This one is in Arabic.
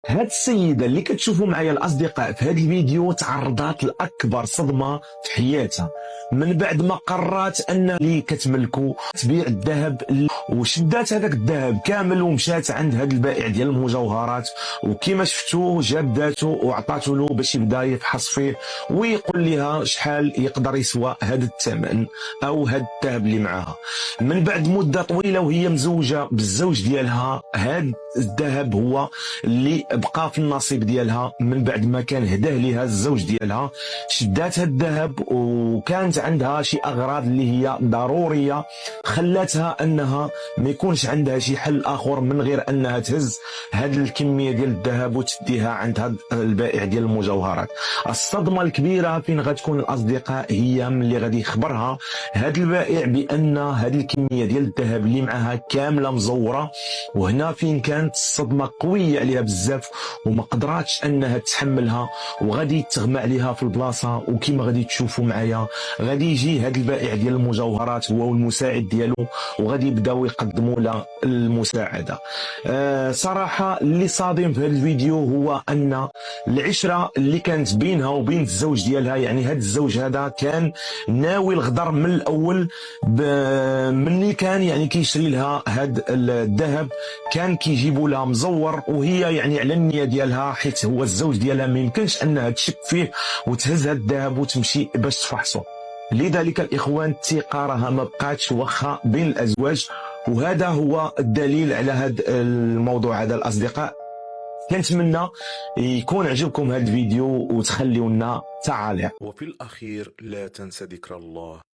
هاد السيدة اللي كتشوفوا معايا الأصدقاء في هاد الفيديو تعرضات لأكبر صدمة في حياتها من بعد ما قررت أن اللي كتملكو تبيع الذهب وشدات هذاك الذهب كامل ومشات عند هاد البائع ديال المجوهرات، وكما شفتو جاب داتو وعطاتو له باش يبدا يفحص فيه ويقول لها شحال يقدر يسوى هاد الثمن أو هاد الذهب اللي معاها. من بعد مدة طويلة وهي مزوجة بالزوج ديالها، هاد الذهب هو اللي بقى في النصيب ديالها من بعد ما كان هداه ليها الزوج ديالها. شدات هاد الذهب وكانت عندها شي اغراض اللي هي ضروريه خلاتها انها ما يكونش عندها شي حل اخر من غير انها تهز هاد الكميه ديال الذهب وتديها عند هاد البائع ديال المجوهرات. الصدمه الكبيره فين غتكون الاصدقاء هي ملي غادي يخبرها هاد البائع بان هاد الكميه ديال الذهب اللي معاها كامله مزوره، وهنا فين كانت الصدمه قويه عليها بزاف وما قدراتش انها تحملها وغادي تغمى عليها في البلاصه. وكما غادي تشوفوا معايا غادي يجي هذا البائع ديال المجوهرات هو والمساعد ديالو وغادي يبداو يقدموا له المساعده. صراحه اللي صادم في هذا الفيديو هو ان العشره اللي كانت بينها وبين الزوج ديالها، يعني هذا الزوج هذا كان ناوي الغدر من الاول. مني كان يعني كيشري لها هذا الذهب كان كيجيبوا لها مزور، وهي يعني على النيه ديالها حيت هو الزوج ديالها ما يمكنش انها تشك فيه وتهز هذا الذهب وتمشي باش تفحصه. لذلك الاخوان الثقه راها ما بقاتش واخا بين الازواج، وهذا هو الدليل على هذا الموضوع هذا. الاصدقاء كنتمنى يكون عجبكم هذا الفيديو وتخليونا تعاليق. وفي الأخير لا تنسى ذكر الله